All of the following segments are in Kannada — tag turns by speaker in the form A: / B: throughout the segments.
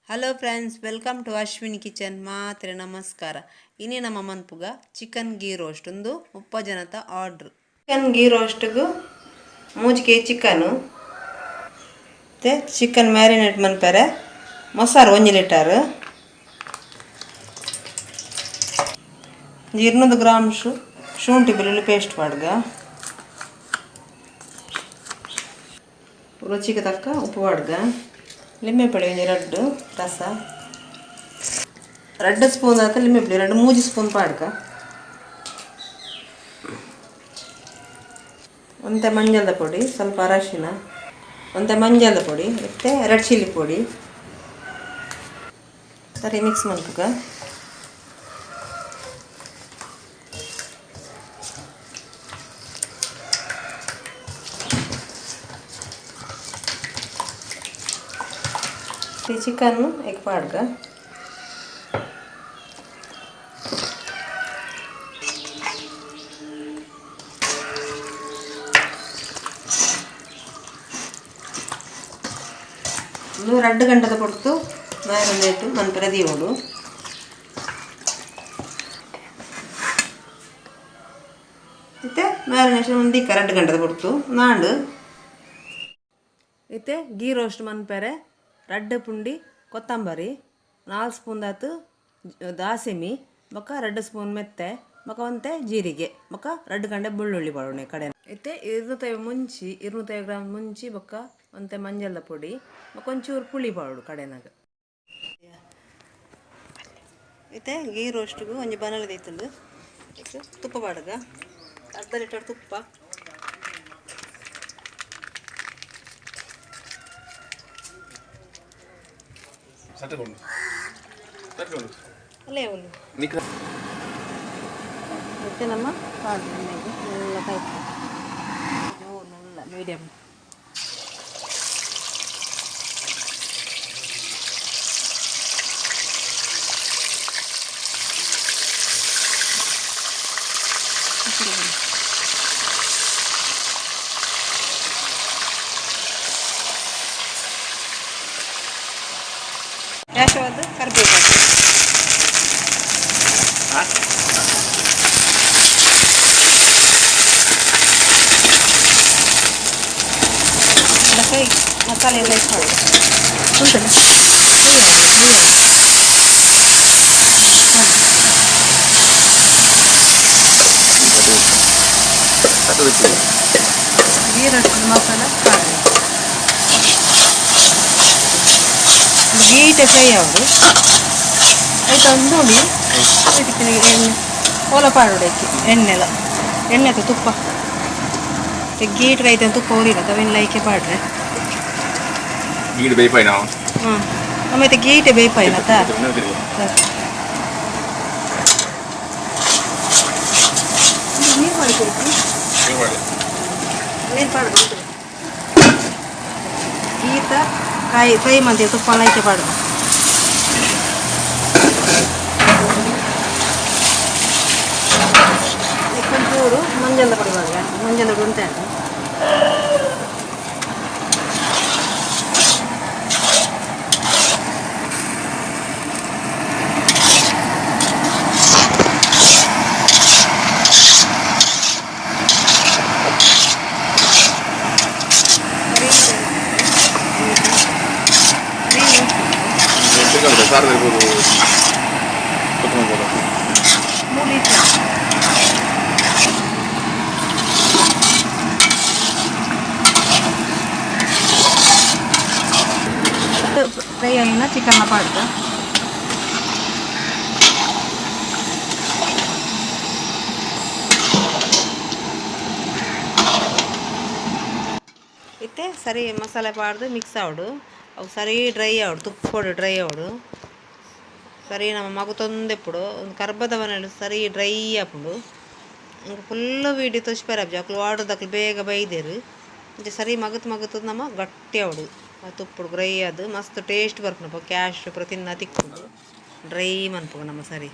A: Hello friends, welcome to Ashwini kitchen. ಮಾತ್ರೆ ನಮಸ್ಕಾರ. ಇನ್ನೇ ನಮ್ಮ ಮನ್ಪುಗ ಚಿಕನ್ ಗೀ ರೋಸ್ಟ್ ಒಂದು 30 ಜನತ ಆರ್ಡ್ರ್. ಚಿಕನ್ ಗೀ ರೋಸ್ಟ್ಗೂ 3 kg ಚಿಕನು ಮತ್ತು ಚಿಕನ್ ಮ್ಯಾರಿನೇಟ್ ಮನ್ಪರೆ ಮೊಸರು 1 ಲೀಟರ್, 200 ಗ್ರಾಮ್ ಶುಂಠಿ ಬೆಳ್ಳುಳ್ಳಿ ಪೇಸ್ಟ್ ಪಾಡ್ಗ, ರುಚಿಗೆ ತಕ್ಕ ಉಪ್ಪು ಪಾಡ್ಗ, ಲಿಂಬೆಪುಳಿ 2 ರಸ, 2 ಸ್ಪೂನ್ ಹಾಕಿ ಲಿಂಬೆಪುಳಿ 2-3 ಸ್ಪೂನ್ ಪಾಡ್ಗ, ಒಂತೆ ಮಂಜಳದ ಪುಡಿ, ಸ್ವಲ್ಪ ಅರಶಿನ, ಒಂತೆ ಮಂಜಳದ ಪುಡಿ ಮತ್ತು ರೆಡ್ ಚಿಲ್ಲಿ ಪುಡಿ ಸರಿ ಮಿಕ್ಸ್ ಮಾಡ್ಬೇಕ. ಚಿಕನ್ನು ಎಗ್ ಪಾಡ್ಗ, ಒಂದು 2 ಗಂಟೆ ಕೊಡ್ತು ಮ್ಯಾರಿನೇಟ್ ಮನ್ಪರೆ ದೀವೋಡು. ಮತ್ತೆ ಮ್ಯಾರಿನೇಷನ್ ಒಂದು 2 ಗಂಟೆ ಕೊಡ್ತು ನಾಂಡು ಮತ್ತೆ ಗೀ ರೋಸ್ಟ್ ಮನ್ಪರೆ 2 ಪುಂಡಿ ಕೊತ್ತಂಬರಿ, 4 ಸ್ಪೂನ್ ದಾತು ದಾಸಿಮಿ ಬೊಕ್ಕ 2 ಸ್ಪೂನ್ ಮೆತ್ತೆ ಬೊಕ್ಕ ಒಂತೆ ಜೀರಿಗೆ ಬೊಕ್ಕ 2 ಗಂಟೆ ಬೆಳ್ಳುಳ್ಳಿ ಪಾಡೋಣ ಕಡೆ. ಮತ್ತೆ 250 ಗ್ರಾಮ್ ಮುಂಚಿ ಬೊಕ್ಕ ಒಂತೆ ಮಂಜಳದ ಪುಡಿ ಬೊಕ್ಕ ಒಂಚೂರು ಪುಳಿ ಪಾಡು ಕಡೆನಾಗ. ಮತ್ತೆ ಗೀ ರೋಸ್ಟ್ಗೂ ಒಂಜಿ ಬನಲ ದೈತುಂಡು ತುಪ್ಪ ಪಾಡ್ಗ, 1/2 ಲೀಟರ್ ತುಪ್ಪ, ಅಲ್ಲೇ ಒಂದು ಮತ್ತೆ ನಮ್ಮ ಪಾಡು ಎಲ್ಲ ಕಾಯ್ತು ಎಲ್ಲ ಮೀಡಿಯಮ್. ಯಾಶವಾದ ಕರಿಬೇವು ಅದಕ್ಕೆ ಮಸಾಲೆ ಎಲ್ಲ ಇಷ್ಟು ಮಾಡಿ ಗೀರಷ್ಟು ಮಸಾಲೆ ಕಾಳು ಗೀಟೆ ಫ್ರೈ ಆಗೋದು ಆಯ್ತು ಒಂದು ನೋಡಿ ಎಣ್ಣೆ ಓಲ ಪಾಡೋಡಕ್ಕೆ ಎಣ್ಣೆ ಅಥವಾ ತುಪ್ಪ ಗೀಟ್ ರೈತ ತುಪ್ಪ ಊರಿಲ್ಲ ತವೇನು ಲೈಕೆ ಪಾಡ್ರೆ
B: ಗೀಟ್ ಬೇಯ್ಪಾಯಿ ನಾವು
A: ಹಾಂ ಆಮೇಲೆ ಗೀಟೆ ಬೇಯ್ಪಾಯಿ ಮತ್ತ ನೀರು ಮಾಡಿಕೊಡ್ತು ನೀರು ಪಾಡ್ದು ಗೀತ ಕಾಯಿ ಫ್ರೈ ಮಾಡ್ತೀವಿ ತುಪ್ಪ ಲೈಕೆ ಪಾಡ್ದು ಒಂಚೂರು ಮಂಜದ ಪುಡಿ ಮಾಡುವ, ಮಂಜದ ಪುಡಿ ಉಂಟು
B: ಸಾರು ಇರ್ಬೋದು, ಕೊತ್ತಂಬರಿ
A: ಫ್ರೈ ಆಗಿನ ಚಿಕನ್ನ ಪಾಡ್ದು ಇತ್ತೆ ಸರಿ ಮಸಾಲೆ ಪಾಡ್ದು ಮಿಕ್ಸ್ ಆವಡು ಅವು ಸರಿ ಡ್ರೈ ಆವಡು ತುಪ್ಪ ಕೊಡು ಡ್ರೈ ಆವಡು ಸರಿ ನಮ್ಮ ಮಗು ತೊಂದೆಪ್ಪುಡು ಒಂದು ಕರ್ಬದ ಮನೇಲಿ ಸರಿ ಡ್ರೈ ಆಪುಂಡು ಇಂಕ ಫುಲ್ಲು ವೀಡಿ ತೊಚ್ಪೇರಾಬ್ಜಿ ಅಕ್ಲು ವಾಡೋದಕ್ಲು ಬೇಗ ಬೈದೇರು ಇಂಚ ಸರಿ ಮಗತು ನಮ್ಮ ಗಟ್ಟಿ ಆವಡು ತುಪ್ಪುಡು ಡ್ರೈ ಅದು ಮಸ್ತ್ ಟೇಸ್ಟ್ ಬರ್ಪುನಪ್ಪ ಕ್ಯಾಶ್ ಪ್ರತಿನ ತಿಕ್ಕೊಂಡು ಡ್ರೈ ಮನ್ಪುಗ ನಮ್ಮ ಸರಿ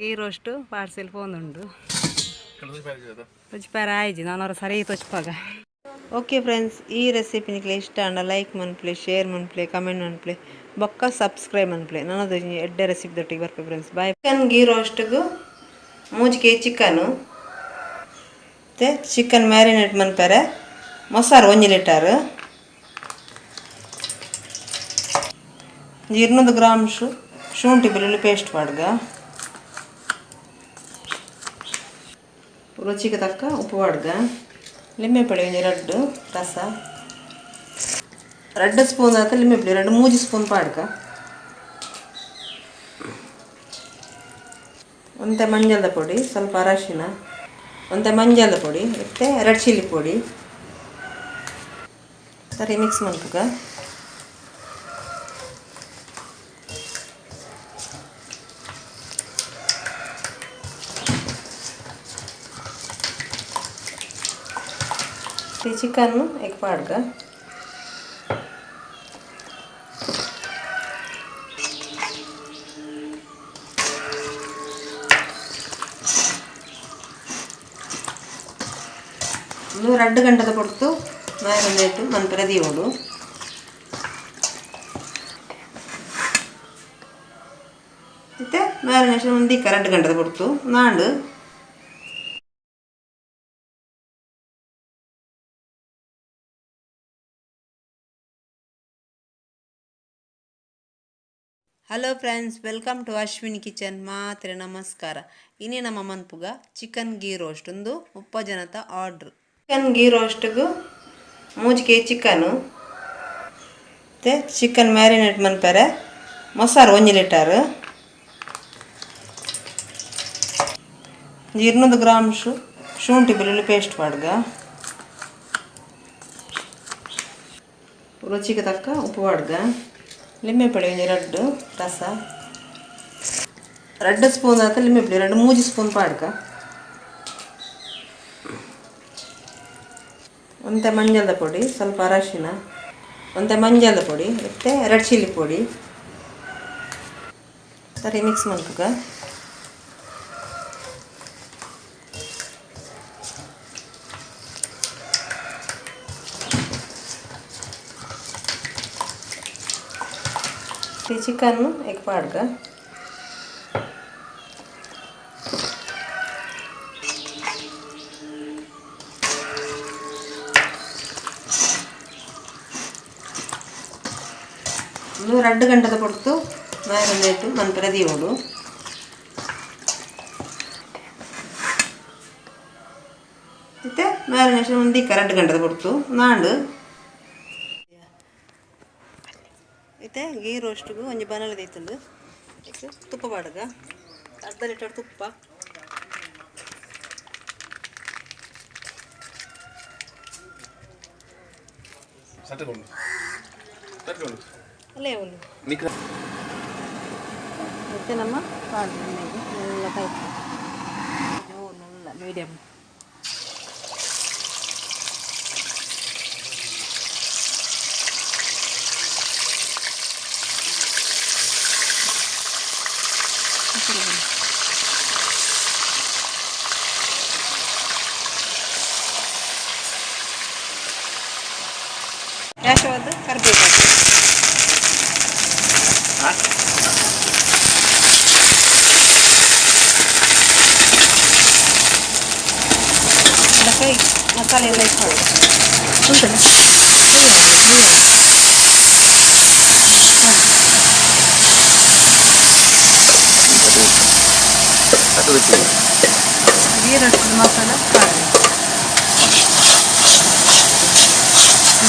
A: ಗೀ ರೋಸ್ಟ್ ಪಾರ್ಸೆಲ್ ಪೋನುಂಡು ತೊಚ್ಪಾರ ಆಯ್ಜಿ ನಾನು ಸರಿ ತೊಚ್ಪಾಗ ಓಕೆ ಫ್ರೆಂಡ್ಸ್, ಈ ರೆಸಿಪಿ ನಿಮಗೆ ಇಷ್ಟ ಅಂಡ ಲೈಕ್ ಮನ್ಪ್ಲೆ, ಶೇರ್ ಮನ್ಪ್ಲೆ, ಕಮೆಂಟ್ ಮನ್ಪ್ಲೆ, ಬೊಕ್ಕ ಸಬ್ಸ್ಕ್ರೈಬ್ ಮನ್ಪ್ಲೆ. ನನ್ನದು ಎಡ್ಡೆ ರೆಸಿಪಿ ದೊಟ್ಟಿಗೆ ಬರ್ಪೆ ಫ್ರೆಂಡ್ಸ್. ಬಾಯ್. ಚಿಕನ್ ಗೀ ರೋಸ್ಟ್ಗೂ 3 kg ಚಿಕನು ಮತ್ತು ಚಿಕನ್ ಮ್ಯಾರಿನೇಟ್ ಮನ್ಪೆರೆ ಮೊಸರು 1 ಲೀಟರ್, 200 ಗ್ರಾಮ್ ಶುಂಠಿ ಬೆಳ್ಳುಳ್ಳಿ ಪೇಸ್ಟ್ ಪಾಡ್ಗ, ರುಚಿಗೆ ತಕ್ಕ ಉಪ್ಪು ಪಾಡ್ಗ, ಲಿಂಬೆ ಪುಳಿ 2 ರಸ, 2 ಸ್ಪೂನ್ ಆತ ಲಿಂಬೆ ಪುಳಿ 3 ಸ್ಪೂನ್ ಪಾಡ್ಗ, ಒಂತೆ ಮಂಜಳದ ಪೊಡಿ, ಸ್ವಲ್ಪ ಅರಶಿನ, ಒಂತೆ ಮಂಜಳದ ಪೊಡಿ ಮತ್ತು ರೆಡ್ ಚಿಲ್ಲಿ ಪೊಡಿ ಸರಿ ಮಿಕ್ಸ್ ಮಾಡ್ಬೇಕ. ಚಿಕನ್ನು ಎಗ್ ಪಾಡ್ಗ, ಒಂದು 2 ಗಂಟೆ ಕೊಡ್ತು ಮ್ಯಾರಿನೇಟ್ ಮನ್ಪೆರೆ ದೀವೋಡು. ಮತ್ತೆ ಮ್ಯಾರಿನೇಷನ್ ಒಂದು 2 ಗಂಟೆ ಕೊಡ್ತು ನಾಂಡು. Hello friends, welcome to Ashwini kitchen. ಮಾತ್ರೆ ನಮಸ್ಕಾರ. ಇನ್ನೇ ನಮ್ಮ ಮನ್ಪುಗ ಚಿಕನ್ ಗೀ ರೋಸ್ಟ್ ಒಂದು 30 ಜನತ ಆರ್ಡ್ರ್. ಚಿಕನ್ ಗೀ ರೋಸ್ಟ್ಗೂ 3 kg ಚಿಕನು ಮತ್ತು ಚಿಕನ್ ಮ್ಯಾರಿನೇಟ್ ಮನ್ಪೆರೆ ಮೊಸರು 1 ಲೀಟರ್, 200 ಗ್ರಾಮ್ ಶುಂಠಿ ಬೆಳ್ಳುಳ್ಳಿ ಪೇಸ್ಟ್ ಪಾಡ್ಗ, ರುಚಿಗೆ ತಕ್ಕ ಉಪ್ಪು ಪಾಡ್ಗ, ಲಿಂಬೆ ಪುಳಿ 2 ರಸ, 2 ಸ್ಪೂನ್ ಆತ ಲಿಂಬೆ ಪುಳಿ 3 ಸ್ಪೂನ್ ಪಾಡ್ಗ, ಒಂತೆ ಮಂಜಳದ ಪೊಡಿ, ಸ್ವಲ್ಪ ಅರಶಿನ, ಒಂತೆ ಮಂಜಳದ ಪೊಡಿ ಮತ್ತು ರೆಡ್ ಚಿಲ್ಲಿ ಪೊಡಿ ಸರಿ ಮಿಕ್ಸ್ ಮಾಡ್ಬೇಕ. ಚಿಕನ್ನು ಎಗ್ ಪಾಡ್ಗ, ಒಂದು 2 ಗಂಟೆ ಕೊಡ್ತು ಮ್ಯಾರಿನೇಟ್ ಮನ್ಪೆರೆ ದೀವೋಡು. ಮತ್ತೆ ಮ್ಯಾರಿನೇಷನ್ ಒಂದು 2 ಗಂಟೆ ಕೊಡ್ತು ನಾಂಡು. ಮತ್ತೆ ಗೀ ರೋಸ್ಟ್ಗೂ ಒಂಜಿ ಬನಲು ದೈತುಂಡು. ತುಪ್ಪ ಪಾಡ್ಗ, 1/2 ಲೀಟರ್ ತುಪ್ಪ, ಅಲ್ಲೇ ಒಂದು ಮತ್ತೆ ನಮ್ಮ ಪಾಡ್ಗ ಎಲ್ಲ ಟೈಪ್ ಎಲ್ಲ ಮೀಡಿಯಮ್. ಯಾಶವಾದ ಕರಿಬೇವು ಕೈ ಮಸಾಲೆ ಎಲ್ಲ ಇಟ್ಕೊಳ್ಳಿ ಉಂಟಲ್ಲ ಗೀರಟ್ಟು ಮಸಾಲೆ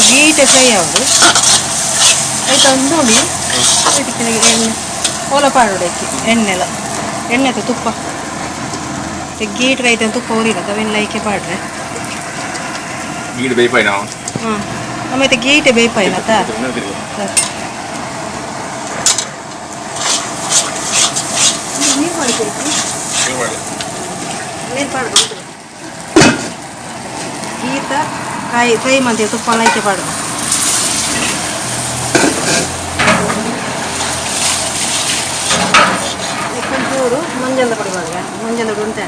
A: ಗೀಟೆ ಫ್ರೈ ಆಗೋದು ಆಯ್ತು ಒಂದು ನೋಡಿ ಇದಕ್ಕೆ ಎಣ್ಣೆ ಓಲ ಪಾಡೋಡಕ್ಕೆ ಎಣ್ಣೆ ಅಥವಾ ತುಪ್ಪ ಗೀಟ್ ರೈತ ತುಪ್ಪ ಉರಿಲ್ಲ ಅವೆಲ್ಲ ಐಕೆ ಪಾಡ್ರೆ
B: ಗೀಟ್ ಬೇಯ್ಪಾಯ್ನ
A: ಹಾಂ ಆಮೇಲೆ ಗೀಟೆ ಬೇಯ್ಪಾಯ್ನ ನೀರು ಮಾಡ್ಬೇಕು ನೀರು ಪಾಡ್ದು ಗೀತ ಕಾಯಿ ಫ್ರೈ ಮಾಡ್ತೀವಿ ತುಪ್ಪ ಐಕೆ ಪಾಡು ಒಂಚೂರು ಮಂಜದ ಪುಡಿ ಮಾಡುವ ಮಂಜದ ಪುಡಿ ಉಂಟು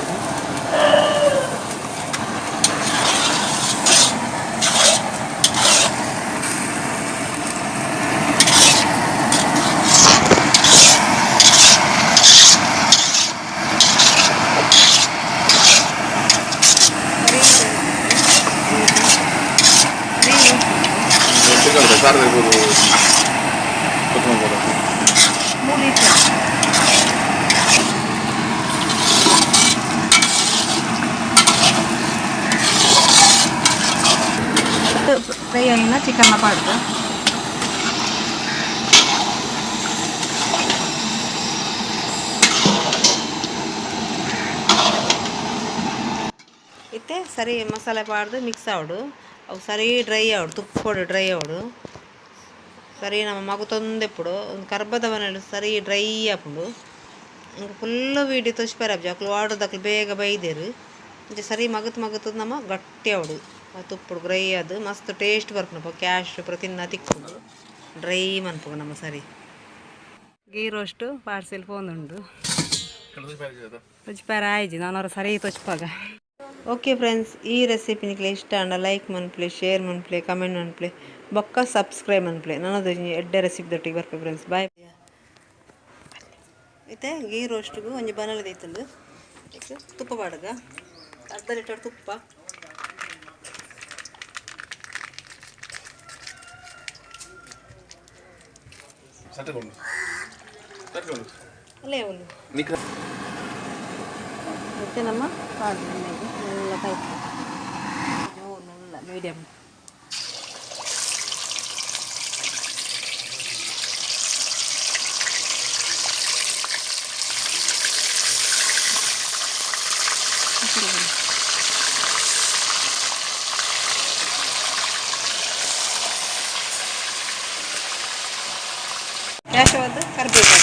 A: ಫ್ರೈ ಆಗಿನ ಚಿಕನ್ನ ಪಾಡ್ದು ಇತ್ತೆ ಸರಿ ಮಸಾಲೆ ಪಾಡ್ದು ಮಿಕ್ಸ್ ಆವಡು ಅವು ಸರಿ ಡ್ರೈ ಆವಡು ತುಪ್ಪ పొడి ಡ್ರೈ ಆವಡು ಸರಿ ನಮ್ಮ ಮಗು ತೊಂದೆప్పుడు ಒಂದು ಕರ್ಬದವನ ಸರಿ ಡ್ರೈ ಆಪುಂಡು ಇಂಕ ಫುಲ್ ವೀಡಿ ತೊಚ್ಪೆರಬ್ಜಿ ಅಕ್ಲು ವಾಡುದು ಬೇಗ ಬೈದೇರು ಇಂಚ ಸರಿ ಮಗತ್ ನಮ್ಮ ಗಟ್ಟಿ ಆವಡು ಆ ತುಪ್ಪುಡು ಡ್ರೈ ಅದು ಮಸ್ತ್ ಟೇಸ್ಟ್ ಬರ್ಪುನಪ್ಪ ಕ್ಯಾಶ್ ಪ್ರತಿನ್ನ ತಿಕ್ಕೊಂಡು ಡ್ರೈ ಮನ್ಪುಗ ನಮ್ಮ ಸರಿ ಗೀ ರೋಸ್ಟ್ ಪಾರ್ಸೆಲ್ ಪೋಂದುಂಡು ತೊಚ್ಪಾರ ಆಯ್ಜಿ ನಾನು ಸರಿ ತೊಚ್ಪಾಗ ಓಕೆ ಫ್ರೆಂಡ್ಸ್ ಈ ರೆಸಿಪಿ ನಿಕ್ಲೆ ಇಷ್ಟ ಅಂಡ ಲೈಕ್ ಮನ್ಪ್ಲೆ ಶೇರ್ ಮನ್ಪ್ಲೆ ಕಮೆಂಟ್ ಮನ್ಪ್ಲೆ ಬೊಕ್ಕ ಸಬ್ಸ್ಕ್ರೈಬ್ ಮನ್ಪ್ಲೆ ನನ್ನದು ಎಡ್ಡೆ ರೆಸಿಪಿ ದೊಟ್ಟಿಗೆ ಬರ್ಪೆ ಫ್ರೆಂಡ್ಸ್ ಬಾಯ್ అయితే ಗೀ ರೋಸ್ಟ್ಗೂ ಒಂಜಿ ಬನಲ್ ದೈತುಂಡು ತುಪ್ಪ ಪಾಡಗ ಅರ್ಧ ಲೀಟರ್ ತುಪ್ಪ ಅಲ್ಲೇ ಒಂದು ಮತ್ತೆ ನಮ್ಮ ಪಾಡು ಎಣ್ಣೆಗೆ ಎಲ್ಲ ಕಾಯ್ತು ಎಲ್ಲ ಮೀಡಿಯಮ್ ಕ್ಯಾಶವಾದ ಕರಿಬೇವು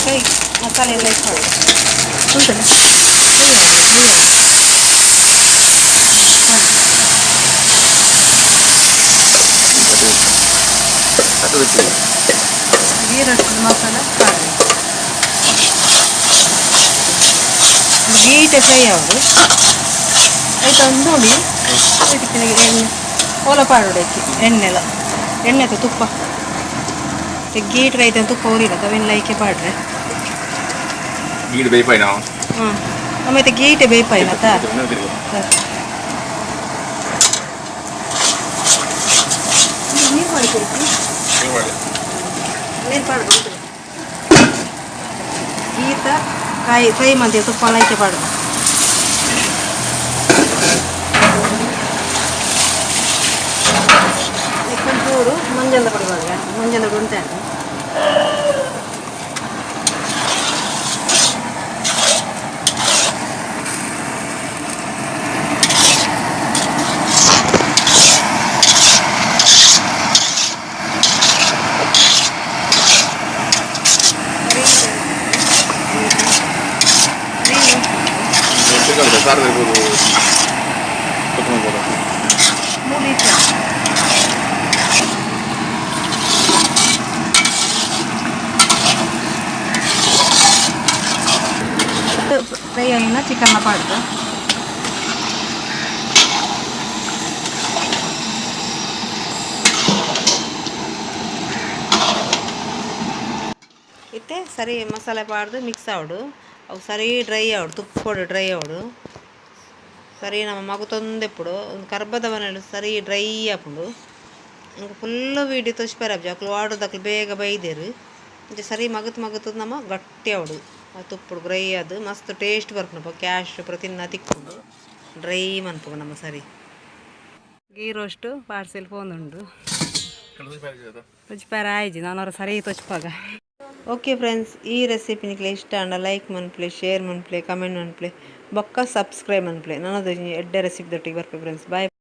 A: ಅದಕ್ಕೆ ಮಸಾಲೆ ಎಲ್ಲ ಇಟ್ಟು ಉಂಟಲ್ಲ ಗೀರಷ್ಟು ಮಸಾಲ ಗೀಟೆ ಫ್ರೈ ಆಗೋದು ಆಯ್ತು ಒಂದು ನೋಡಿ ಎಣ್ಣೆ ಓಲ ಪಾಡೋಡಕ್ಕೆ ಎಣ್ಣೆಲ್ಲ ಎಣ್ಣೆ ಆಯ್ತು ತುಪ್ಪ ಗೀಟ್ ರೈತ ತುಪ್ಪ ಉರಿಲ್ಲ ಅವೆಲ್ಲ ಲೈಕೆ ಪಾಡ್ರೆ
B: ಗೀಟ್ ಬೇಯ್ಪಾಯ್ನ
A: ಹಾಂ ಆಮೇಲೆ ಗೀಟೆ ಬೇಯ್ಪಾಯ್ನ ನೀರು ಮಾಡಿಕೊಡ್ತೀನಿ ನೀರು ಪಾಡು ಗೀತ ಕಾಯಿ ಫ್ರೈ ಮಾಡ್ತೀವಿ ತುಪ್ಪ ಲೈಕೆ ಪಾಡು ಒಂಚೂರು ಮಂಜಂದ ಪುಡಿ ಮಾಡುವ ಮಂಜಂದ ಪುಡಿ ಉಂಟು
B: ಸಾರು ಇರ್ಬೋದು ಕೊತ್ತಂಬರಿ ಫ್ರೈ ಆಗಿನ ಚಿಕನ್ನ ಪಾಡ್ದು ಇತ್ತೆ ಸರಿ ಮಸಾಲೆ ಪಾಡ್ದು ಮಿಕ್ಸ್ ಆವಡು ಅವು ಸರಿ ಡ್ರೈ ಆವಡು ತುಪ್ಪ పొడి ಡ್ರೈ ಆವಡು ಸರಿ ನಮ್ಮ ಮಗು ತೊಂದೆప్పుడు ಒಂದು ಕರ್ಬದವನ ಸರಿ ಡ್ರೈ ಆಪುಂಡು ಇಂಕ ಫುಲ್ ವೀಡಿ ತೊಚ್ಪೆರಬ್ಜಿ ಅಕ್ಲು ವಾಡುದು ಬೇಗ ಬೈದೇರು ಇಂಚ ಸರಿ ಮಗತ್ ನಮ್ಮ ಗಟ್ಟಿ ಆವಡು ಆ ತುಪ್ಪುಡು ಡ್ರೈ ಅದು ಮಸ್ತ್ ಟೇಸ್ಟ್ ಬರ್ಪುನಪ್ಪ ಕ್ಯಾಶ್ ಪ್ರತಿನ್ನ ತಿಕ್ಕೊಂಡು ಡ್ರೈ ಮನ್ಪುಗ ನಮ್ಮ ಸರಿ ಗೀ ರೋಸ್ಟ್ ಪಾರ್ಸೆಲ್ ಪೋಂದುಂಡು ತೊಚ್ಪಾರ ಆಯ್ಜಿ ನಾನು ಸರಿ ತೊಚ್ಪಾಗ ಓಕೆ ಫ್ರೆಂಡ್ಸ್ ಈ ರೆಸಿಪಿ ನಿಕ್ಲೆ ಇಷ್ಟ ಅಂಡ ಲೈಕ್ ಮನ್ಪ್ಲೆ ಶೇರ್ ಮನ್ಪ್ಲೆ ಕಮೆಂಟ್ ಮನ್ಪ್ಲೆ ಬೊಕ್ಕ ಸಬ್ಸ್ಕ್ರೈಬ್ ಮನ್ಪ್ಲೆ ನನ್ನದು ಎಡ್ಡೆ ರೆಸಿಪಿ ದೊಟ್ಟಿಗೆ ಬರ್ಪೆ ಫ್ರೆಂಡ್ಸ್ ಬಾಯ್